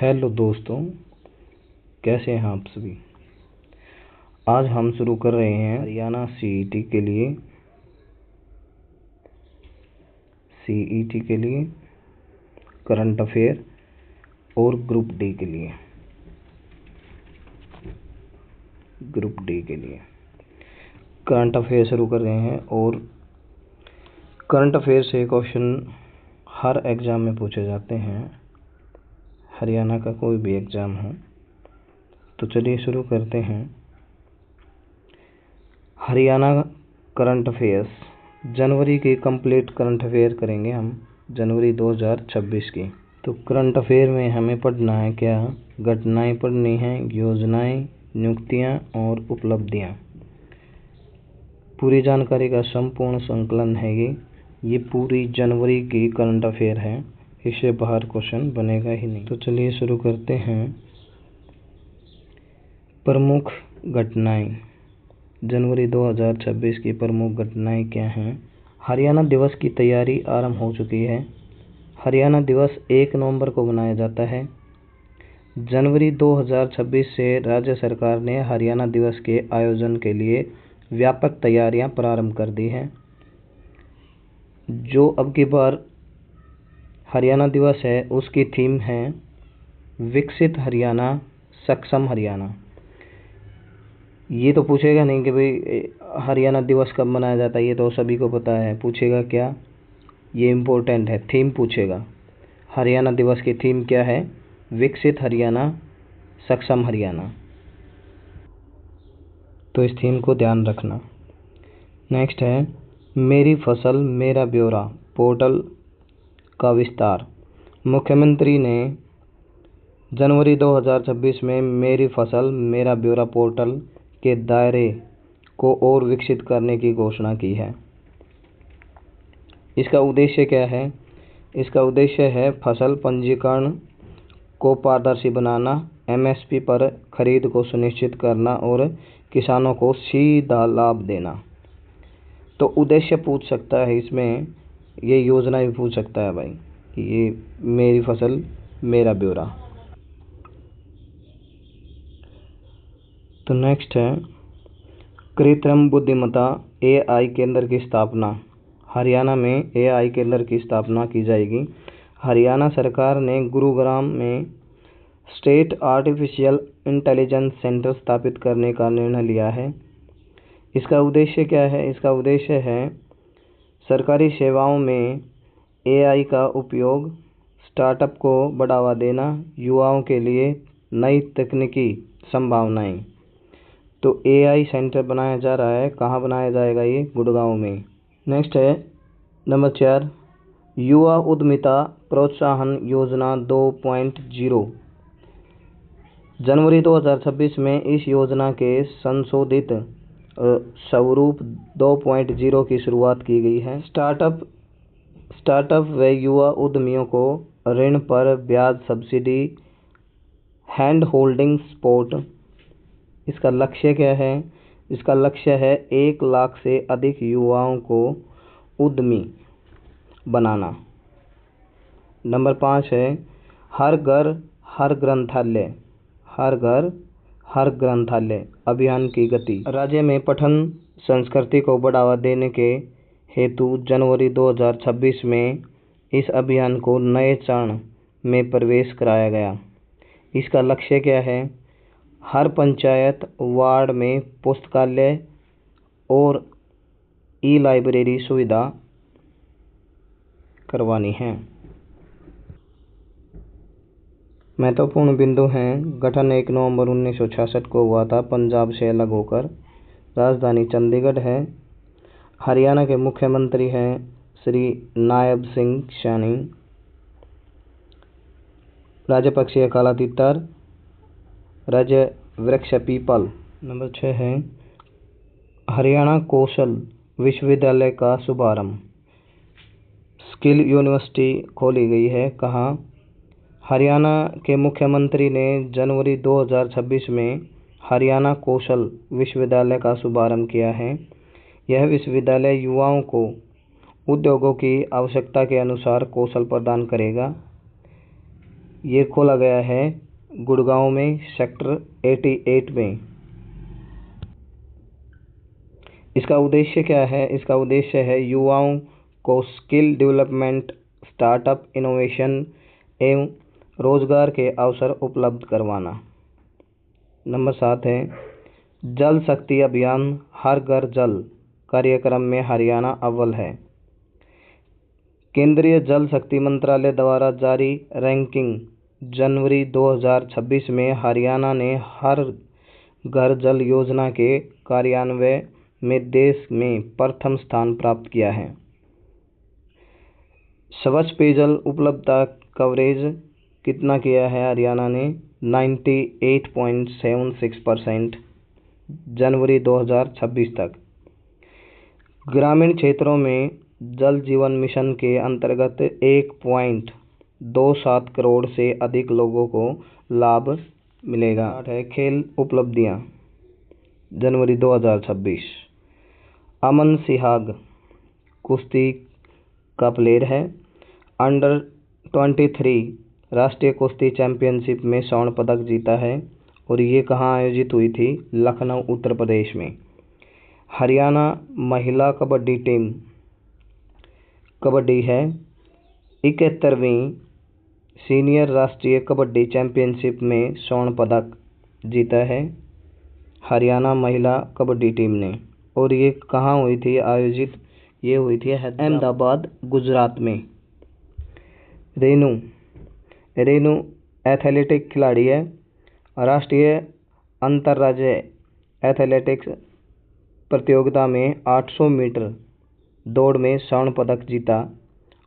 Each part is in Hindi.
हेलो दोस्तों, कैसे हैं आप सभी। आज हम शुरू कर रहे हैं हरियाणा सीईटी के लिए करंट अफेयर और ग्रुप डी के लिए करंट अफेयर शुरू कर रहे हैं। और करंट अफेयर से क्वेश्चन हर एग्ज़ाम में पूछे जाते हैं, हरियाणा का कोई भी एग्ज़ाम हो। तो चलिए शुरू करते हैं। हरियाणा करंट अफेयर्स जनवरी की कंप्लीट करंट अफेयर करेंगे हम, जनवरी 2026 की। तो करंट अफेयर में हमें पढ़ना है क्या? घटनाएं पढ़नी हैं, योजनाएं, नियुक्तियां और उपलब्धियां। पूरी जानकारी का संपूर्ण संकलन है ये पूरी जनवरी की करंट अफेयर है, इससे बाहर क्वेश्चन बनेगा ही नहीं। तो चलिए शुरू करते हैं। प्रमुख घटनाएं जनवरी 2026 की प्रमुख घटनाएं क्या हैं? हरियाणा दिवस की तैयारी आरंभ हो चुकी है। हरियाणा दिवस 1 नवंबर को मनाया जाता है। जनवरी 2026 से राज्य सरकार ने हरियाणा दिवस के आयोजन के लिए व्यापक तैयारियां प्रारंभ कर दी हैं। जो अब की बार हरियाणा दिवस है उसकी थीम है विकसित हरियाणा, सक्षम हरियाणा। ये तो पूछेगा नहीं कि भाई हरियाणा दिवस कब मनाया जाता है, ये तो सभी को पता है। पूछेगा क्या? ये इम्पोर्टेंट है, थीम पूछेगा। हरियाणा दिवस की थीम क्या है? विकसित हरियाणा, सक्षम हरियाणा। तो इस थीम को ध्यान रखना। नेक्स्ट है मेरी फसल मेरा ब्यौरा पोर्टल का विस्तार। मुख्यमंत्री ने जनवरी 2026 में मेरी फसल मेरा ब्यौरा पोर्टल के दायरे को और विकसित करने की घोषणा की है। इसका उद्देश्य क्या है? इसका उद्देश्य है फसल पंजीकरण को पारदर्शी बनाना, एमएसपी पर खरीद को सुनिश्चित करना और किसानों को सीधा लाभ देना। तो उद्देश्य पूछ सकता है इसमें, ये योजना भी पूछ सकता है भाई कि ये मेरी फसल मेरा ब्यौरा। तो नेक्स्ट है कृत्रिम बुद्धिमत्ता एआई केंद्र की स्थापना। हरियाणा में एआई केंद्र की स्थापना की जाएगी। हरियाणा सरकार ने गुरुग्राम में स्टेट आर्टिफिशियल इंटेलिजेंस सेंटर स्थापित करने का निर्णय लिया है। इसका उद्देश्य क्या है? इसका उद्देश्य है सरकारी सेवाओं में एआई का उपयोग, स्टार्टअप को बढ़ावा देना, युवाओं के लिए नई तकनीकी संभावनाएं। तो एआई सेंटर बनाया जा रहा है। कहाँ बनाया जाएगा? ये गुड़गांव में। नेक्स्ट है नंबर 4 युवा उद्यमिता प्रोत्साहन योजना 2.0। जनवरी 2026 में इस योजना के संशोधित स्वरूप 2.0 की शुरुआत की गई है। स्टार्टअप व युवा उद्यमियों को ऋण पर ब्याज सब्सिडी, हैंड होल्डिंग सपोर्ट। इसका लक्ष्य क्या है? इसका लक्ष्य है 1 लाख से अधिक युवाओं को उद्यमी बनाना। नंबर 5 है हर घर हर ग्रंथालय अभियान की गति। राज्य में पठन संस्कृति को बढ़ावा देने के हेतु जनवरी 2026 में इस अभियान को नए चरण में प्रवेश कराया गया। इसका लक्ष्य क्या है? हर पंचायत वार्ड में पुस्तकालय और ई लाइब्रेरी सुविधा करवानी है। महत्वपूर्ण बिंदु हैं। गठन 1 नवंबर 1966 को हुआ था, पंजाब से अलग होकर। राजधानी चंडीगढ़ है। हरियाणा के मुख्यमंत्री हैं श्री नायब सिंह सैनी। राज्य पक्षी है काला तीतर, राज्य वृक्ष पीपल। नंबर 6 है हरियाणा कौशल विश्वविद्यालय का शुभारंभ। स्किल यूनिवर्सिटी खोली गई है। कहाँ? हरियाणा के मुख्यमंत्री ने जनवरी 2026 में हरियाणा कौशल विश्वविद्यालय का शुभारंभ किया है। यह विश्वविद्यालय युवाओं को उद्योगों की आवश्यकता के अनुसार कौशल प्रदान करेगा। ये खोला गया है गुड़गांव में सेक्टर 88 में। इसका उद्देश्य क्या है? इसका उद्देश्य है युवाओं को स्किल डेवलपमेंट, स्टार्टअप, इनोवेशन एवं रोजगार के अवसर उपलब्ध करवाना। नंबर 7 है जल शक्ति अभियान हर घर जल कार्यक्रम में हरियाणा अव्वल है। केंद्रीय जल शक्ति मंत्रालय द्वारा जारी रैंकिंग जनवरी 2026 में हरियाणा ने हर घर जल योजना के कार्यान्वयन में देश में प्रथम स्थान प्राप्त किया है। स्वच्छ पेयजल उपलब्धता कवरेज कितना किया है हरियाणा ने? 98.76% जनवरी 2026 तक। ग्रामीण क्षेत्रों में जल जीवन मिशन के अंतर्गत 1.27 करोड़ से अधिक लोगों को लाभ मिलेगा। है खेल उपलब्धियां जनवरी 2026। अमन सिहाग कुश्ती का प्लेयर है। अंडर 23 राष्ट्रीय कुश्ती चैंपियनशिप में स्वर्ण पदक जीता है और ये कहाँ आयोजित हुई थी? लखनऊ, उत्तर प्रदेश में। हरियाणा महिला कबड्डी टीम कबड्डी है 71वीं सीनियर राष्ट्रीय कबड्डी चैंपियनशिप में स्वर्ण पदक जीता है हरियाणा महिला कबड्डी टीम ने। और ये कहाँ हुई थी आयोजित? ये हुई थी अहमदाबाद, गुजरात में। रेनू एथलेटिक खिलाड़ी है। राष्ट्रीय अंतर्राज्यीय एथलेटिक्स प्रतियोगिता में 800 मीटर दौड़ में स्वर्ण पदक जीता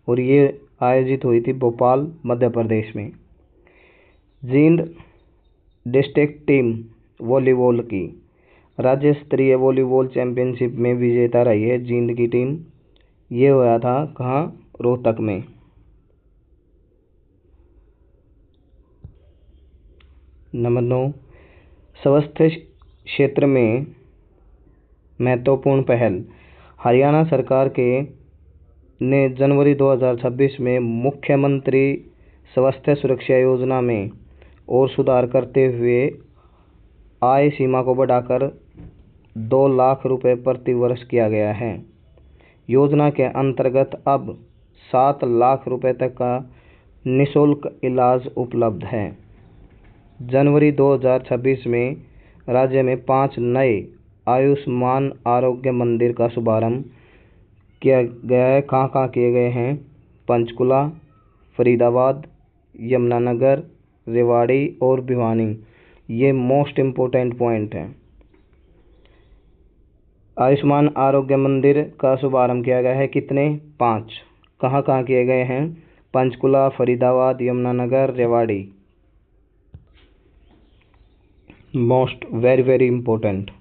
और ये आयोजित हुई थी भोपाल, मध्य प्रदेश में। जींद डिस्ट्रिक्ट टीम वॉलीबॉल की राज्य स्तरीय वॉलीबॉल चैंपियनशिप में विजेता रही है जींद की टीम। ये हुआ था कहाँ? रोहतक में। नंबर 9 स्वास्थ्य क्षेत्र में महत्वपूर्ण पहल। हरियाणा सरकार ने जनवरी 2026 में मुख्यमंत्री स्वास्थ्य सुरक्षा योजना में और सुधार करते हुए आय सीमा को बढ़ाकर 2 लाख रुपए प्रति वर्ष किया गया है। योजना के अंतर्गत अब 7 लाख रुपए तक का निःशुल्क इलाज उपलब्ध है। जनवरी 2026 में राज्य में 5 नए आयुष्मान आरोग्य मंदिर का शुभारंभ किया गया है। कहाँ किए गए हैं? पंचकुला, फरीदाबाद, यमुनानगर, रेवाड़ी और भिवानी। ये मोस्ट इम्पोर्टेंट पॉइंट हैं। आयुष्मान आरोग्य मंदिर का शुभारंभ किया गया है। कितने? 5। कहाँ किए गए हैं? Panchkula, Faridabad, Yamunanagar, Rewari. Most very important.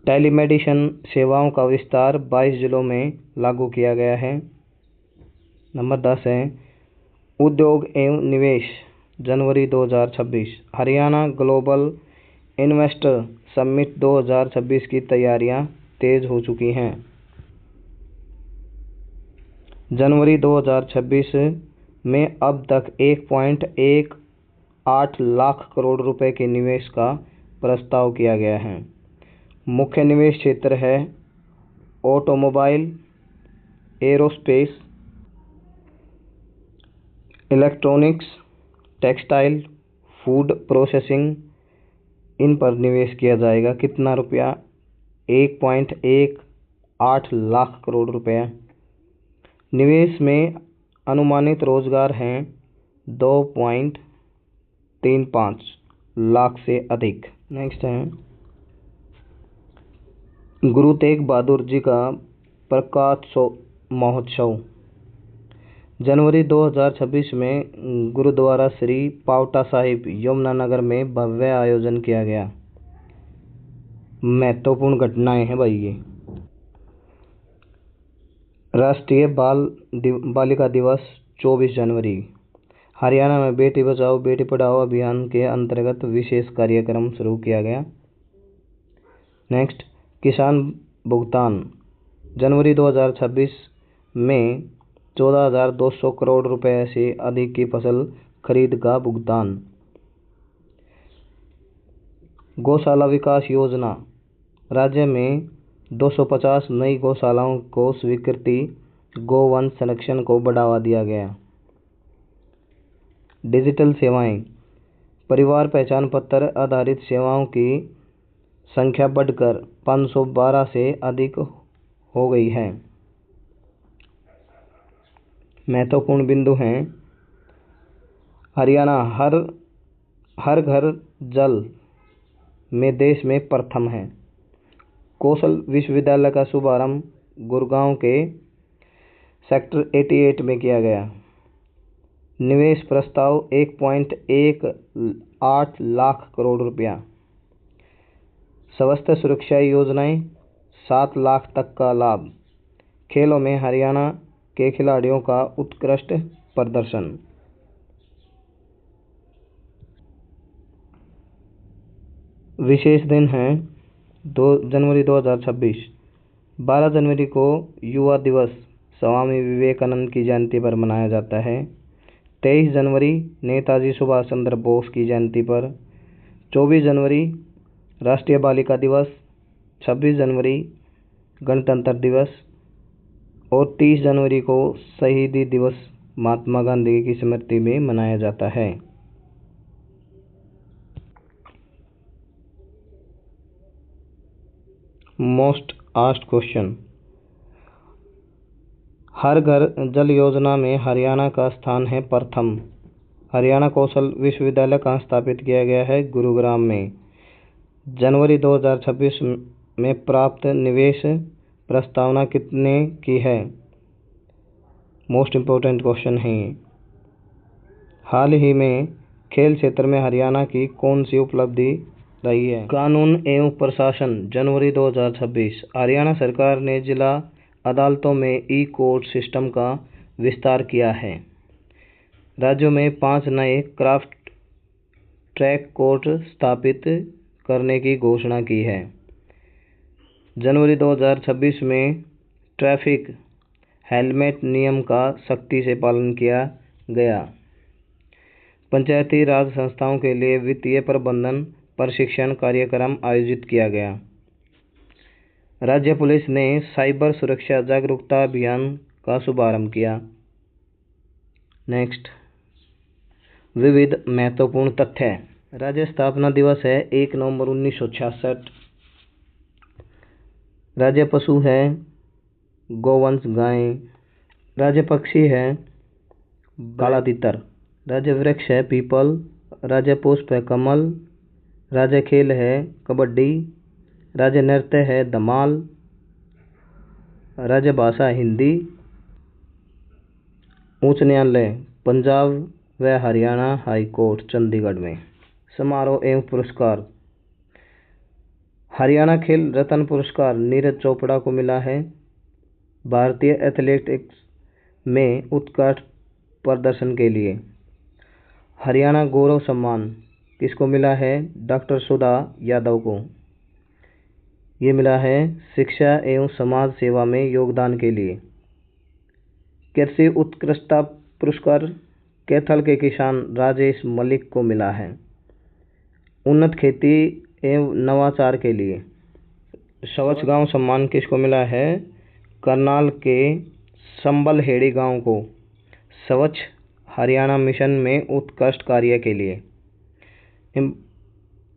Telemedicine सेवाओं का विस्तार 22 जिलों में लागू किया गया है। नंबर 10 है उद्योग एवं निवेश जनवरी 2026। हरियाणा ग्लोबल इन्वेस्टर समिट 2026 की तैयारियां तेज हो चुकी हैं। जनवरी 2026 में अब तक 1.18 लाख करोड़ रुपए के निवेश का प्रस्ताव किया गया है। मुख्य निवेश क्षेत्र है automobile, aerospace, electronics, textile, food processing, इन पर निवेश किया जाएगा। कितना रुपया? 1.18 लाख करोड़ रुपया। निवेश में अनुमानित रोजगार हैं 2.35 लाख से अधिक। नेक्स्ट है गुरु तेग बहादुर जी का प्रकाश महोत्सव जनवरी 2026 में गुरुद्वारा श्री पावटा साहिब, यमुनानगर में भव्य आयोजन किया गया। महत्वपूर्ण घटनाएं हैं भाई ये। राष्ट्रीय बालिका दिवस 24 जनवरी। हरियाणा में बेटी बचाओ बेटी पढ़ाओ अभियान के अंतर्गत विशेष कार्यक्रम शुरू किया गया। नेक्स्ट किसान भुगतान जनवरी 2026 में 14,200 करोड़ रुपए से अधिक की फसल खरीद का भुगतान। गौशाला विकास योजना, राज्य में 250 नई गौशालाओं को स्वीकृति, गोवंश संरक्षण को बढ़ावा दिया गया। डिजिटल सेवाएं, परिवार पहचान पत्र आधारित सेवाओं की संख्या बढ़कर 512 से अधिक हो गई है। महत्वपूर्ण बिंदु हैं, हरियाणा हर घर जल में देश में प्रथम है। कौशल विश्वविद्यालय का शुभारंभ गुड़गांव के सेक्टर 88 में किया गया। निवेश प्रस्ताव 1.18 लाख करोड़ रुपया। स्वास्थ्य सुरक्षा योजनाएं 7 लाख तक का लाभ। खेलों में हरियाणा के खिलाड़ियों का उत्कृष्ट प्रदर्शन। विशेष दिन हैं 2 जनवरी 2026। 12 जनवरी को युवा दिवस स्वामी विवेकानंद की जयंती पर मनाया जाता है। 23 जनवरी नेताजी सुभाष चंद्र बोस की जयंती पर। 24 जनवरी राष्ट्रीय बालिका दिवस। 26 जनवरी गणतंत्र दिवस और 30 जनवरी को शहीदी दिवस महात्मा गांधी की स्मृति में मनाया जाता है। मोस्ट आस्क्ड क्वेश्चन, हर घर जल योजना में हरियाणा का स्थान है प्रथम। हरियाणा कौशल विश्वविद्यालय कहाँ स्थापित किया गया है? गुरुग्राम में। जनवरी 2026 में प्राप्त निवेश प्रस्तावना कितने की है? मोस्ट इम्पोर्टेंट क्वेश्चन है ये। हाल ही में खेल क्षेत्र में हरियाणा की कौन सी उपलब्धि रही है? कानून एवं प्रशासन, जनवरी 2026। हरियाणा सरकार ने जिला अदालतों में ई कोर्ट सिस्टम का विस्तार किया है। राज्यों में 5 नए क्राफ्ट ट्रैक कोर्ट स्थापित करने की घोषणा की है। जनवरी 2026 में ट्रैफिक हेलमेट नियम का सख्ती से पालन किया गया। पंचायती राज संस्थाओं के लिए वित्तीय प्रबंधन प्रशिक्षण कार्यक्रम आयोजित किया गया। राज्य पुलिस ने साइबर सुरक्षा जागरूकता अभियान का शुभारंभ किया। नेक्स्ट, विविध महत्वपूर्ण तथ्य। राज्य स्थापना दिवस है 1 नवंबर 1966। राज्य पशु है गोवंश गाय। राज्य पक्षी है काला तितर। राज्य वृक्ष है पीपल। राज्य पुष्प है कमल। राज्य खेल है कबड्डी। राज्य नृत्य है धमाल। राज्य भाषा हिंदी। उच्च न्यायालय पंजाब व हरियाणा हाई कोर्ट चंडीगढ़ में। समारोह एवं पुरस्कार, हरियाणा खेल रत्न पुरस्कार नीरज चोपड़ा को मिला है। भारतीय एथलेटिक्स में उत्कृष्ट प्रदर्शन के लिए हरियाणा गौरव सम्मान किसको मिला है? डॉक्टर सुधा यादव को। ये मिला है शिक्षा एवं समाज सेवा में योगदान के लिए। कृषि उत्कृष्टता पुरस्कार कैथल के किसान राजेश मलिक को मिला है। उन्नत खेती एवं नवाचार के लिए स्वच्छ गांव सम्मान किसको मिला है? करनाल के संबलहेड़ी गांव को स्वच्छ हरियाणा मिशन में उत्कृष्ट कार्य के लिए।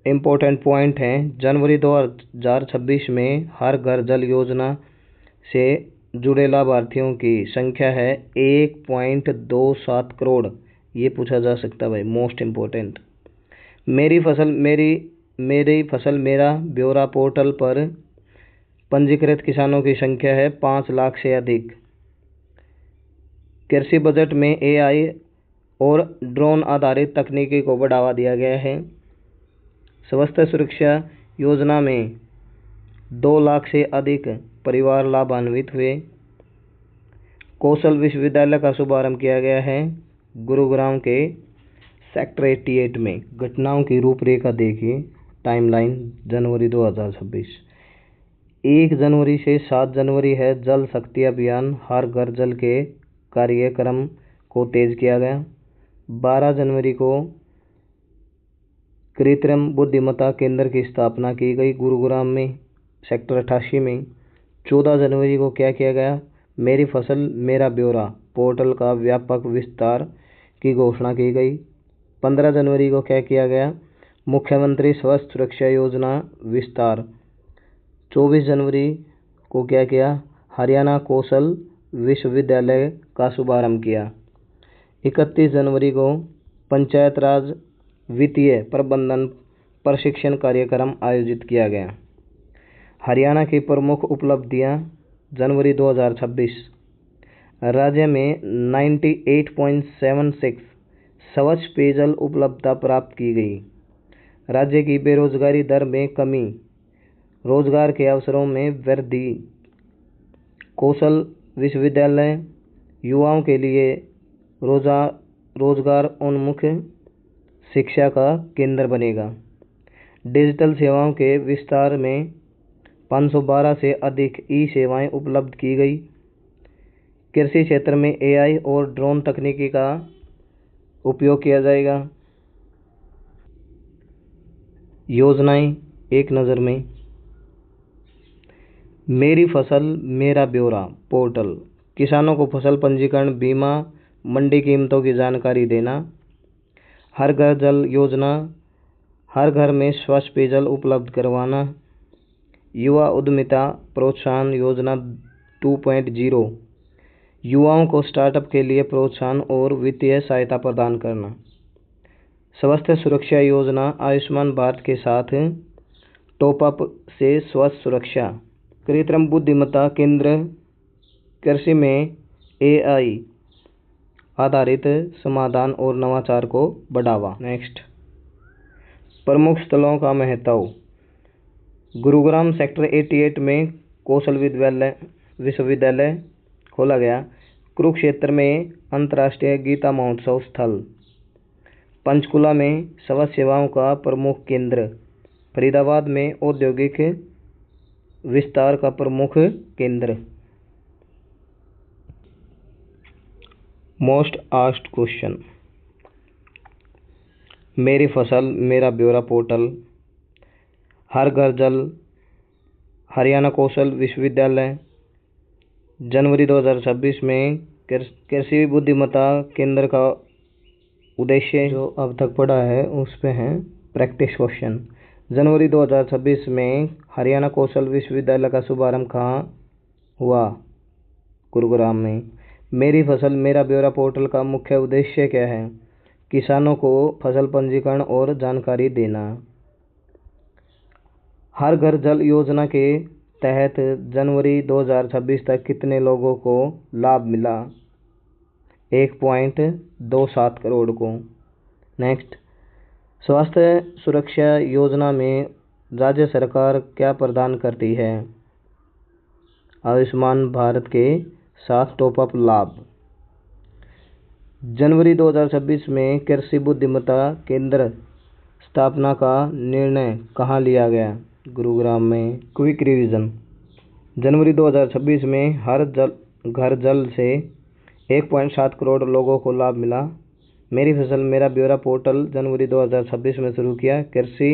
इम्पोर्टेंट पॉइंट हैं, जनवरी 2026 में हर घर जल योजना से जुड़े लाभार्थियों की संख्या है 1.27 करोड़। ये पूछा जा सकता है भाई, मोस्ट इम्पोर्टेंट। मेरी फसल मेरा ब्यौरा पोर्टल पर पंजीकृत किसानों की संख्या है 5 लाख से अधिक। कृषि बजट में AI और ड्रोन आधारित तकनीकी को बढ़ावा दिया गया है। स्वास्थ्य सुरक्षा योजना में 2 लाख से अधिक परिवार लाभान्वित हुए। कौशल विश्वविद्यालय का शुभारंभ किया गया है गुरुग्राम के सेक्टर 88 में। घटनाओं की रूपरेखा देखिए, टाइमलाइन जनवरी 2026। 1 जनवरी से 7 जनवरी है जल शक्ति अभियान, हर घर जल के कार्यक्रम को तेज किया गया। 12 जनवरी को कृत्रिम बुद्धिमत्ता केंद्र की स्थापना की गई गुरुग्राम में सेक्टर 88 में। 14 जनवरी को क्या किया गया? मेरी फसल मेरा ब्यौरा पोर्टल का व्यापक विस्तार की घोषणा की गई। 15 जनवरी को क्या किया गया? मुख्यमंत्री स्वास्थ्य सुरक्षा योजना विस्तार। 24 जनवरी को क्या किया? हरियाणा कौशल विश्वविद्यालय का शुभारंभ किया। 31 जनवरी को पंचायत राज वित्तीय प्रबंधन प्रशिक्षण कार्यक्रम आयोजित किया गया। हरियाणा की प्रमुख उपलब्धियां जनवरी 2026, राज्य में 98.76 स्वच्छ पेयजल उपलब्धता प्राप्त की गई। राज्य की बेरोजगारी दर में कमी, रोजगार के अवसरों में वृद्धि, कौशल विश्वविद्यालय युवाओं के लिए रोजगार उन्मुख शिक्षा का केंद्र बनेगा। डिजिटल सेवाओं के विस्तार में 512 से अधिक ई सेवाएं उपलब्ध की गई। कृषि क्षेत्र में एआई और ड्रोन तकनीकी का उपयोग किया जाएगा। योजनाएं एक नज़र में। मेरी फसल मेरा ब्यौरा पोर्टल, किसानों को फसल पंजीकरण, बीमा, मंडी कीमतों की जानकारी देना। हर घर जल योजना, हर घर में स्वच्छ पेयजल उपलब्ध करवाना। युवा उद्यमिता प्रोत्साहन योजना 2.0, युवाओं को स्टार्टअप के लिए प्रोत्साहन और वित्तीय सहायता प्रदान करना। स्वास्थ्य सुरक्षा योजना आयुष्मान भारत के साथ टॉपअप से स्वास्थ्य सुरक्षा। कृत्रिम बुद्धिमत्ता केंद्र कृषि में एआई आधारित समाधान और नवाचार को बढ़ावा। नेक्स्ट, प्रमुख स्थलों का महत्व। गुरुग्राम सेक्टर 88 में कौशल विश्वविद्यालय खोला गया। कुरुक्षेत्र में अंतर्राष्ट्रीय गीता महोत्सव स्थल। पंचकुला में स्वास्थ्य सेवाओं का प्रमुख केंद्र। फरीदाबाद में औद्योगिक विस्तार का प्रमुख केंद्र। Most asked question. मेरी फसल मेरा ब्यौरा पोर्टल, हर घर जल, हरियाणा कौशल विश्वविद्यालय। जनवरी 2026 में कृषि बुद्धिमत्ता केंद्र का उद्देश्य जो अब तक पढ़ा है उस पे हैं प्रैक्टिस क्वेश्चन। जनवरी 2026 में हरियाणा कौशल विश्वविद्यालय का शुभारंभ कहाँ हुआ? गुरुग्राम में। मेरी फसल मेरा ब्यौरा पोर्टल का मुख्य उद्देश्य क्या है? किसानों को फसल पंजीकरण और जानकारी देना। हर घर जल योजना के तहत जनवरी 2026 तक कितने लोगों को लाभ मिला? 1.27 करोड़ को। नेक्स्ट, स्वास्थ्य सुरक्षा योजना में राज्य सरकार क्या प्रदान करती है? आयुष्मान भारत के साथ टॉपअप लाभ। जनवरी 2026 में कृषि बुद्धिमत्ता केंद्र स्थापना का निर्णय कहाँ लिया गया? गुरुग्राम में। Quick revision. जनवरी 2026 में हर घर जल से 1.7 करोड़ लोगों को लाभ मिला। मेरी फसल मेरा ब्यौरा पोर्टल जनवरी 2026 में शुरू किया। कृषि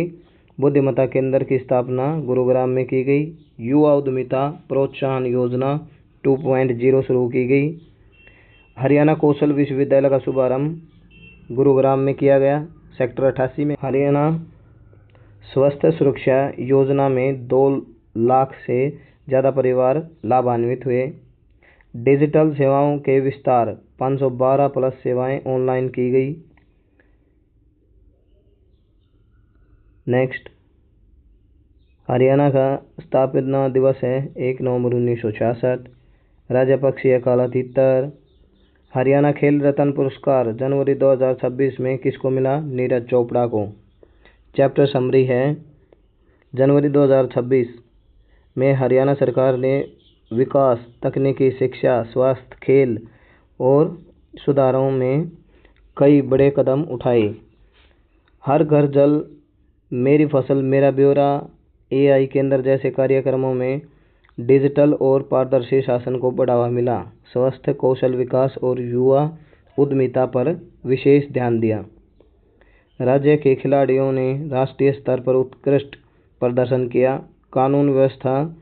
बुद्धिमत्ता केंद्र की स्थापना गुरुग्राम में की गई। युवा उद्यमिता प्रोत्साहन योजना 2.0 शुरू की गई। हरियाणा कौशल विश्वविद्यालय का शुभारंभ गुरुग्राम में किया गया सेक्टर 88 में। हरियाणा स्वास्थ्य सुरक्षा योजना में 2 लाख से ज़्यादा परिवार लाभान्वित हुए। डिजिटल सेवाओं के विस्तार 512 प्लस सेवाएं ऑनलाइन की गई। नेक्स्ट, हरियाणा का स्थापना दिवस है 1 नवंबर 1966। राज्य पक्षी है काला तीतर। हरियाणा खेल रत्न पुरस्कार जनवरी 2026 में किसको मिला? नीरज चोपड़ा को। चैप्टर समरी है। जनवरी 2026 में हरियाणा सरकार ने विकास, तकनीकी शिक्षा, स्वास्थ्य, खेल और सुधारों में कई बड़े कदम उठाए। हर घर जल, मेरी फसल मेरा ब्यौरा, एआई केंद्र जैसे कार्यक्रमों में डिजिटल और पारदर्शी शासन को बढ़ावा मिला। स्वास्थ्य, कौशल विकास और युवा उद्यमिता पर विशेष ध्यान दिया। राज्य के खिलाड़ियों ने राष्ट्रीय स्तर पर उत्कृष्ट प्रदर्शन किया। कानून व्यवस्था,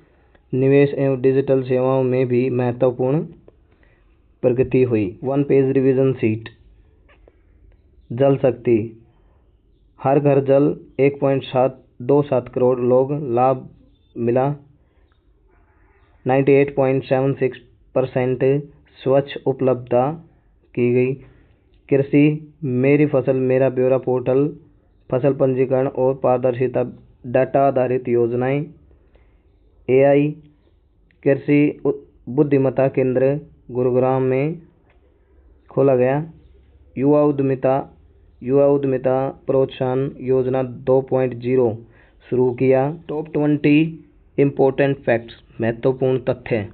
निवेश एवं डिजिटल सेवाओं में भी महत्वपूर्ण प्रगति हुई। 1 पेज रिवीजन शीट। जल शक्ति, हर घर जल, 1.27 करोड़ लोग लाभ मिला। 98.76% स्वच्छ उपलब्धता की गई। कृषि, मेरी फसल मेरा ब्यौरा पोर्टल, फसल पंजीकरण और पारदर्शिता, डाटा आधारित योजनाएं। AI, कृषि बुद्धिमत्ता केंद्र गुरुग्राम में खोला गया। युवा उद्यमिता प्रोत्साहन योजना 2.0 शुरू किया। टॉप 20 इम्पोर्टेंट फैक्ट्स, महत्वपूर्ण तथ्य।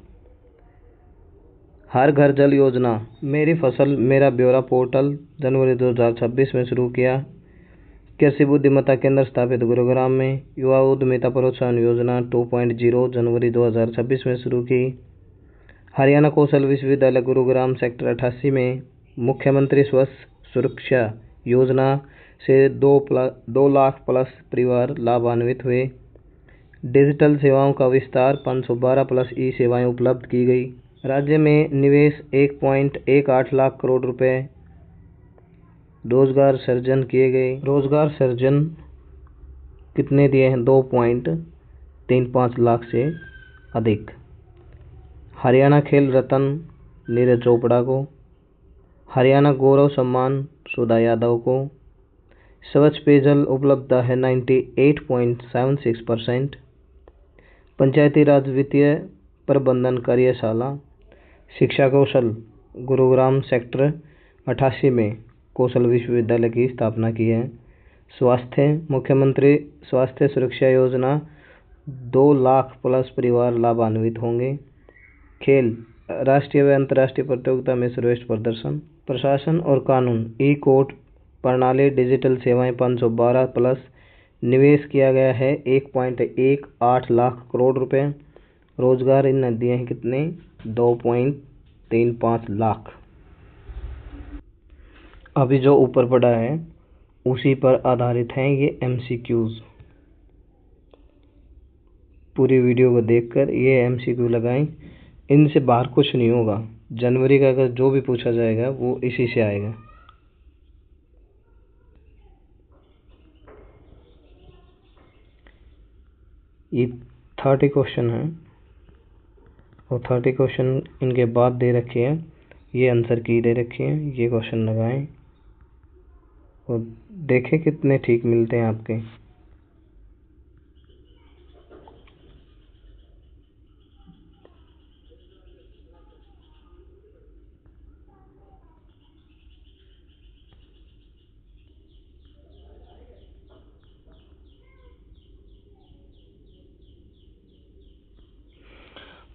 हर घर जल योजना, मेरी फसल मेरा ब्यौरा पोर्टल जनवरी 2026 में शुरू किया। कृषि बुद्धिमत्ता केंद्र स्थापित गुरुग्राम में। युवा उद्यमिता प्रोत्साहन योजना 2.0 जनवरी 2026 में शुरू की। हरियाणा कौशल विश्वविद्यालय गुरुग्राम सेक्टर 88 में मुख्यमंत्री स्वास्थ्य सुरक्षा योजना से 2 लाख प्लस परिवार लाभान्वित हुए। डिजिटल सेवाओं का विस्तार, 512 प्लस ई सेवाएं उपलब्ध की गई। राज्य में निवेश 1.18 लाख करोड़ रुपए। रोजगार सृजन किए गए। रोजगार सृजन कितने दिए हैं? 2.35 लाख से अधिक। हरियाणा खेल रत्न नीरज चोपड़ा को। हरियाणा गौरव सम्मान सुधा यादव को। स्वच्छ पेयजल उपलब्धता है 98.76%। पंचायती राज वित्तीय प्रबंधन कार्यशाला। शिक्षा कौशल, गुरुग्राम सेक्टर 88 में कौशल विश्वविद्यालय की स्थापना की है। स्वास्थ्य, मुख्यमंत्री स्वास्थ्य सुरक्षा योजना, 2 लाख प्लस परिवार लाभान्वित होंगे। खेल, राष्ट्रीय व अंतर्राष्ट्रीय प्रतियोगिता में श्रेष्ठ प्रदर्शन। प्रशासन और कानून, ई कोर्ट प्रणाली, डिजिटल सेवाएं, 512 प्लस। निवेश किया गया है 1.18 लाख करोड़ रुपए। रोजगार इन दिए हैं कितने? 2.35 लाख। अभी जो ऊपर पड़ा है उसी पर आधारित हैं ये MCQs। पूरी वीडियो को देखकर ये MCQ लगाएं। इनसे बाहर कुछ नहीं होगा। जनवरी का अगर जो भी पूछा जाएगा वो इसी से आएगा। ये 30 क्वेश्चन है और 30 क्वेश्चन इनके बाद दे रखे हैं। ये आंसर की दे रखे हैं। ये क्वेश्चन लगाएं और देखें कितने ठीक मिलते हैं आपके।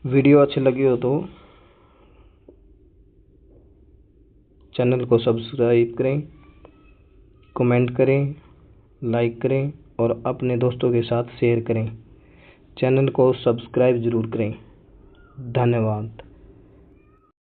वीडियो अच्छी लगी हो तो चैनल को सब्सक्राइब करें, कमेंट करें, लाइक करें और अपने दोस्तों के साथ शेयर करें। चैनल को सब्सक्राइब ज़रूर करें। धन्यवाद।